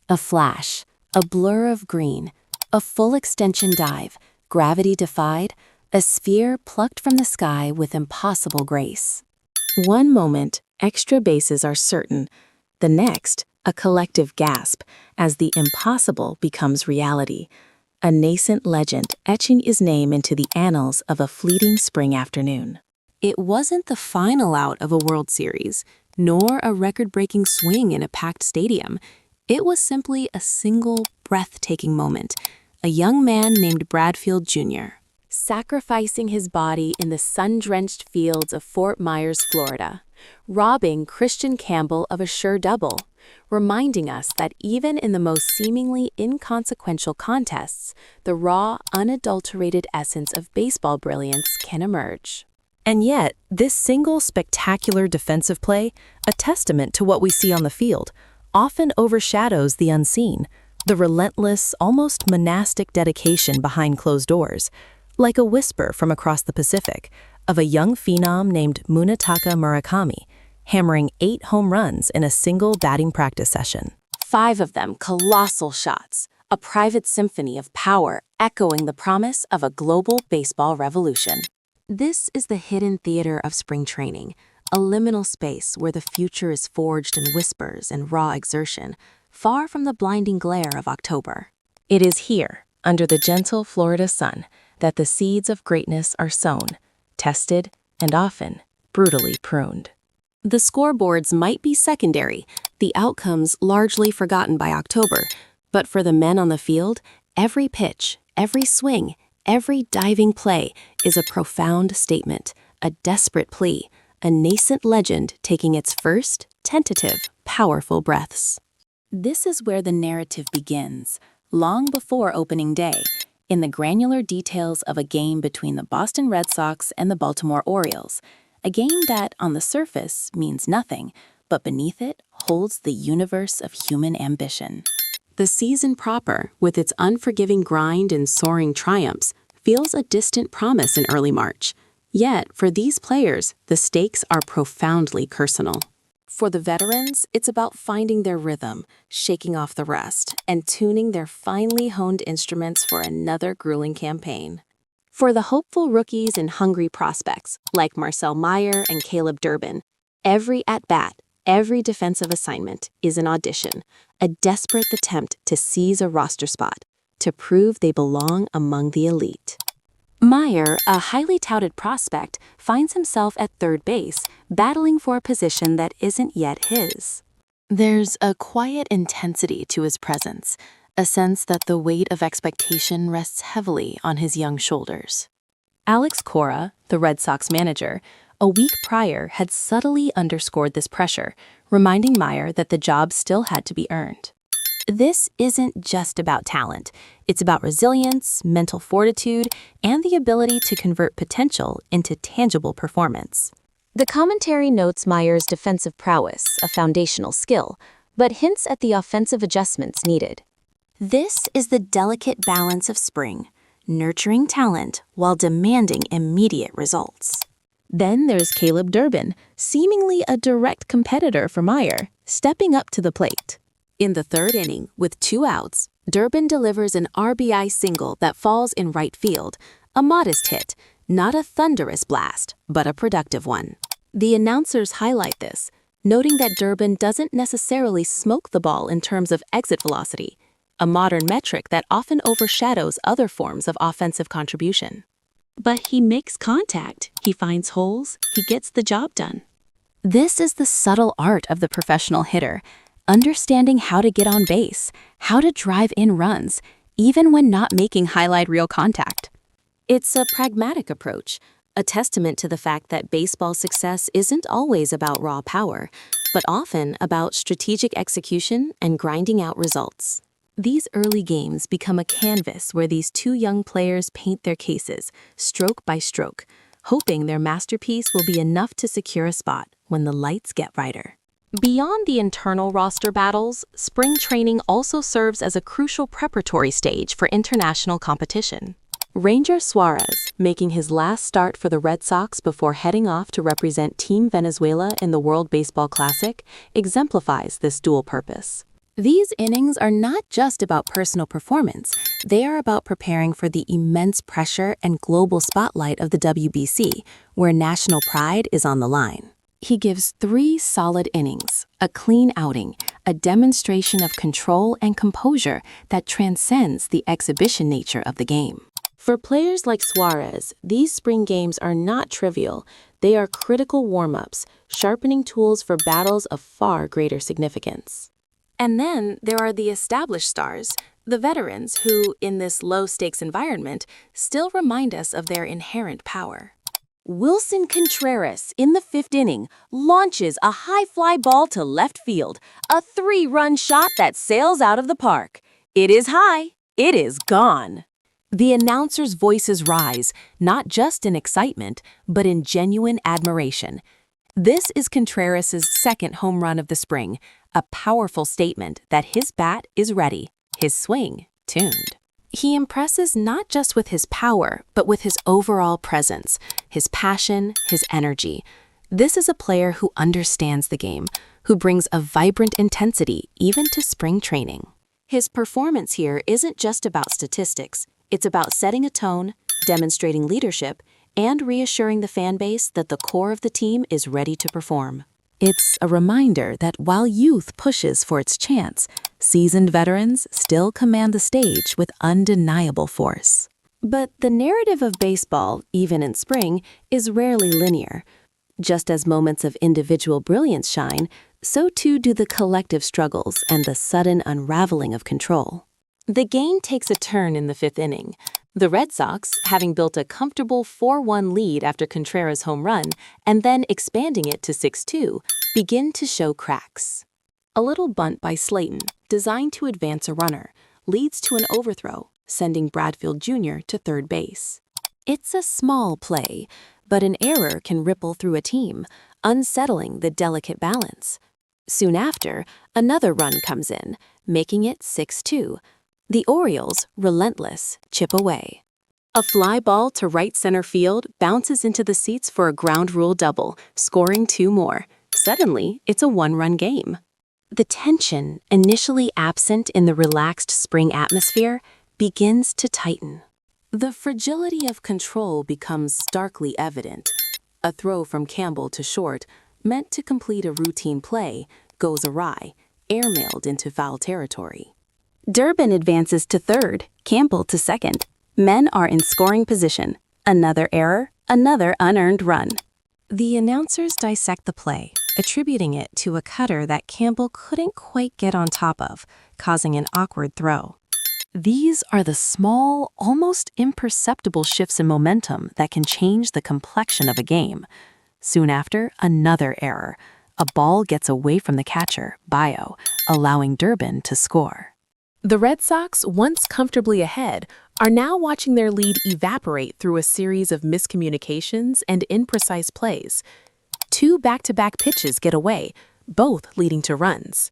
A flash, a blur of green, a full extension dive, gravity defied, a sphere plucked from the sky with impossible grace. One moment, extra bases are certain. The next, a collective gasp as the impossible becomes reality. A nascent legend etching his name into the annals of a fleeting spring afternoon. It wasn't the final out of a World Series, nor a record-breaking swing in a packed stadium. It was simply a single, breathtaking moment. A young man named Bradfield Jr. sacrificing his body in the sun-drenched fields of Fort Myers, Florida, robbing Christian Campbell of a sure double, reminding us that even in the most seemingly inconsequential contests, the raw, unadulterated essence of baseball brilliance can emerge. And yet, this single spectacular defensive play, a testament to what we see on the field, often overshadows the unseen, the relentless, almost monastic dedication behind closed doors, like a whisper from across the Pacific, of a young phenom named Munetaka Murakami, hammering 8 home runs in a single batting practice session. 5 of them colossal shots, a private symphony of power echoing the promise of a global baseball revolution. This is the hidden theater of spring training, a liminal space where the future is forged in whispers and raw exertion, far from the blinding glare of October. It is here, under the gentle Florida sun, that the seeds of greatness are sown, tested, and often brutally pruned. The scoreboards might be secondary, the outcomes largely forgotten by October, but for the men on the field, every pitch, every swing, every diving play is a profound statement, a desperate plea, a nascent legend taking its first, tentative, powerful breaths. This is where the narrative begins, long before opening day, in the granular details of a game between the Boston Red Sox and the Baltimore Orioles, a game that, on the surface, means nothing, but beneath it holds the universe of human ambition. The season proper, with its unforgiving grind and soaring triumphs, feels a distant promise in early March. Yet, for these players, the stakes are profoundly personal. For the veterans, it's about finding their rhythm, shaking off the rust, and tuning their finely honed instruments for another grueling campaign. For the hopeful rookies and hungry prospects, like Marcel Meyer and Caleb Durbin, every at-bat, every defensive assignment is an audition, a desperate attempt to seize a roster spot, to prove they belong among the elite. Meyer, a highly touted prospect, finds himself at third base, battling for a position that isn't yet his. There's a quiet intensity to his presence, a sense that the weight of expectation rests heavily on his young shoulders. Alex Cora, the Red Sox manager, a week prior had subtly underscored this pressure, reminding Meyer that the job still had to be earned. This isn't just about talent. It's about resilience, mental fortitude, and the ability to convert potential into tangible performance. The commentary notes Meyer's defensive prowess, a foundational skill, but hints at the offensive adjustments needed. This is the delicate balance of spring, nurturing talent while demanding immediate results. Then there's Caleb Durbin, seemingly a direct competitor for Meyer, stepping up to the plate. In the third inning, with 2 outs, Durbin delivers an RBI single that falls in right field, a modest hit, not a thunderous blast, but a productive one. The announcers highlight this, noting that Durbin doesn't necessarily smoke the ball in terms of exit velocity, a modern metric that often overshadows other forms of offensive contribution. But he makes contact, he finds holes, he gets the job done. This is the subtle art of the professional hitter, understanding how to get on base, how to drive in runs, even when not making highlight reel contact. It's a pragmatic approach, a testament to the fact that baseball success isn't always about raw power, but often about strategic execution and grinding out results. These early games become a canvas where these 2 young players paint their cases, stroke by stroke, hoping their masterpiece will be enough to secure a spot when the lights get brighter. Beyond the internal roster battles, spring training also serves as a crucial preparatory stage for international competition. Ranger Suarez, making his last start for the Red Sox before heading off to represent Team Venezuela in the World Baseball Classic, exemplifies this dual purpose. These innings are not just about personal performance, they are about preparing for the immense pressure and global spotlight of the WBC, where national pride is on the line. He gives 3 solid innings, a clean outing, a demonstration of control and composure that transcends the exhibition nature of the game. For players like Suarez, these spring games are not trivial. They are critical warm-ups, sharpening tools for battles of far greater significance. And then there are the established stars, the veterans who, in this low-stakes environment, still remind us of their inherent power. Wilson Contreras, in the 5th inning, launches a high fly ball to left field, a 3-run shot that sails out of the park. It is high, it is gone. The announcers' voices rise, not just in excitement, but in genuine admiration. This is Contreras' 2nd home run of the spring, a powerful statement that his bat is ready, his swing tuned. He impresses not just with his power, but with his overall presence, his passion, his energy. This is a player who understands the game, who brings a vibrant intensity even to spring training. His performance here isn't just about statistics. It's about setting a tone, demonstrating leadership, and reassuring the fan base that the core of the team is ready to perform. It's a reminder that while youth pushes for its chance, seasoned veterans still command the stage with undeniable force. But the narrative of baseball, even in spring, is rarely linear. Just as moments of individual brilliance shine, so too do the collective struggles and the sudden unraveling of control. The game takes a turn in the 5th inning. The Red Sox, having built a comfortable 4-1 lead after Contreras' home run and then expanding it to 6-2, begin to show cracks. A little bunt by Slayton, designed to advance a runner, leads to an overthrow, sending Bradfield Jr. to 3rd base. It's a small play, but an error can ripple through a team, unsettling the delicate balance. Soon after, another run comes in, making it 6-2. The Orioles, relentless, chip away. A fly ball to right center field bounces into the seats for a ground rule double, scoring 2 more. Suddenly, it's a 1-run game. The tension, initially absent in the relaxed spring atmosphere, begins to tighten. The fragility of control becomes starkly evident. A throw from Campbell to short, meant to complete a routine play, goes awry, airmailed into foul territory. Durbin advances to 3rd, Campbell to 2nd. Men are in scoring position. Another error, another unearned run. The announcers dissect the play, attributing it to a cutter that Campbell couldn't quite get on top of, causing an awkward throw. These are the small, almost imperceptible shifts in momentum that can change the complexion of a game. Soon after, another error. A ball gets away from the catcher, Bio, allowing Durbin to score. The Red Sox, once comfortably ahead, are now watching their lead evaporate through a series of miscommunications and imprecise plays. 2 back-to-back pitches get away, both leading to runs.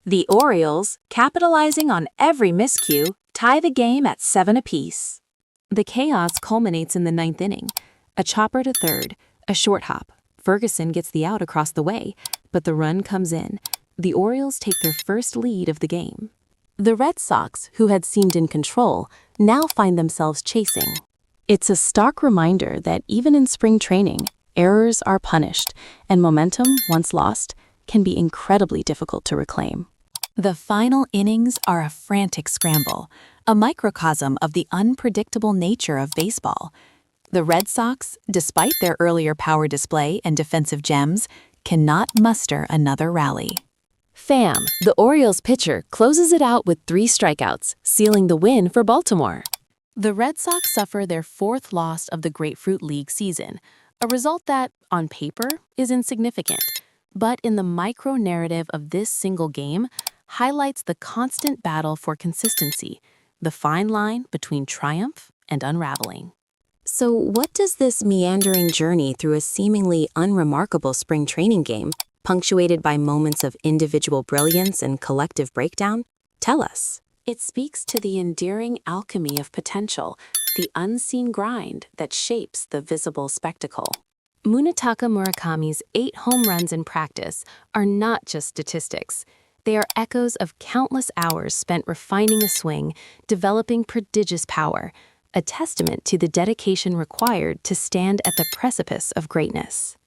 The Orioles, capitalizing on every miscue, tie the game at 7 apiece. The chaos culminates in the 9th inning. A chopper to 3rd, a short hop. Ferguson gets the out across the way, but the run comes in. The Orioles take their first lead of the game. The Red Sox, who had seemed in control, now find themselves chasing. It's a stark reminder that even in spring training, errors are punished, and momentum, once lost, can be incredibly difficult to reclaim. The final innings are a frantic scramble, a microcosm of the unpredictable nature of baseball. The Red Sox, despite their earlier power display and defensive gems, cannot muster another rally. Pham, the Orioles pitcher, closes it out with 3 strikeouts, sealing the win for Baltimore. The Red Sox suffer their 4th loss of the Grapefruit League season, a result that, on paper, is insignificant, but in the micro-narrative of this single game, highlights the constant battle for consistency, the fine line between triumph and unraveling. So what does this meandering journey through a seemingly unremarkable spring training game, punctuated by moments of individual brilliance and collective breakdown, tell us? It speaks to the endearing alchemy of potential, the unseen grind that shapes the visible spectacle. Munetaka Murakami's 8 home runs in practice are not just statistics. They are echoes of countless hours spent refining a swing, developing prodigious power, a testament to the dedication required to stand at the precipice of greatness.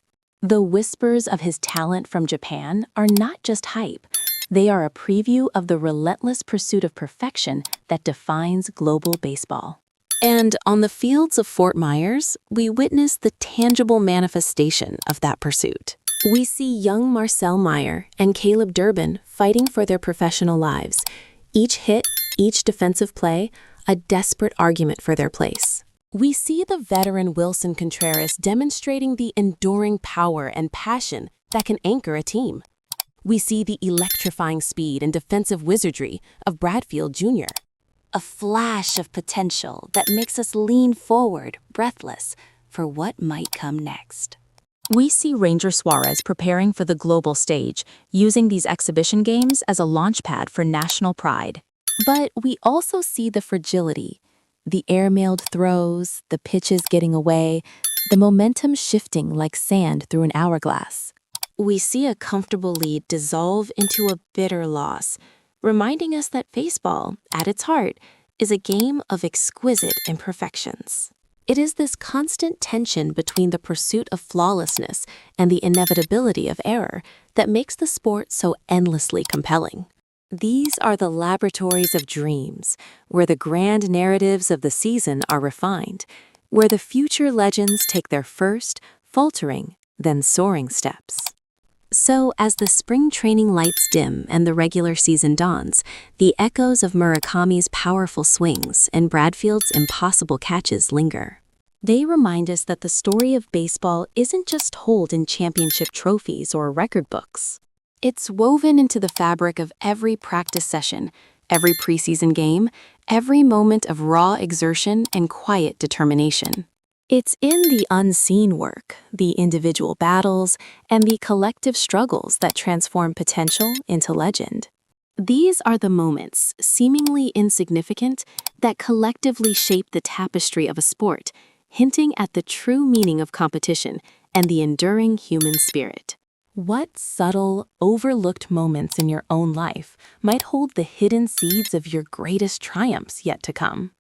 The whispers of his talent from Japan are not just hype. They are a preview of the relentless pursuit of perfection that defines global baseball. And on the fields of Fort Myers, we witness the tangible manifestation of that pursuit. We see young Marcel Meyer and Caleb Durbin fighting for their professional lives. Each hit, each defensive play, a desperate argument for their place. We see the veteran Wilson Contreras demonstrating the enduring power and passion that can anchor a team. We see the electrifying speed and defensive wizardry of Bradfield Jr. A flash of potential that makes us lean forward, breathless, for what might come next. We see Ranger Suarez preparing for the global stage, using these exhibition games as a launchpad for national pride. But we also see the fragility, the airmailed throws, the pitches getting away, the momentum shifting like sand through an hourglass. We see a comfortable lead dissolve into a bitter loss, reminding us that baseball, at its heart, is a game of exquisite imperfections. It is this constant tension between the pursuit of flawlessness and the inevitability of error that makes the sport so endlessly compelling. These are the laboratories of dreams, where the grand narratives of the season are refined, where the future legends take their first, faltering, then soaring steps. So, as the spring training lights dim and the regular season dawns, the echoes of Murakami's powerful swings and Bradfield's impossible catches linger. They remind us that the story of baseball isn't just told in championship trophies or record books. It's woven into the fabric of every practice session, every preseason game, every moment of raw exertion and quiet determination. It's in the unseen work, the individual battles, and the collective struggles that transform potential into legend. These are the moments, seemingly insignificant, that collectively shape the tapestry of a sport, hinting at the true meaning of competition and the enduring human spirit. What subtle, overlooked moments in your own life might hold the hidden seeds of your greatest triumphs yet to come?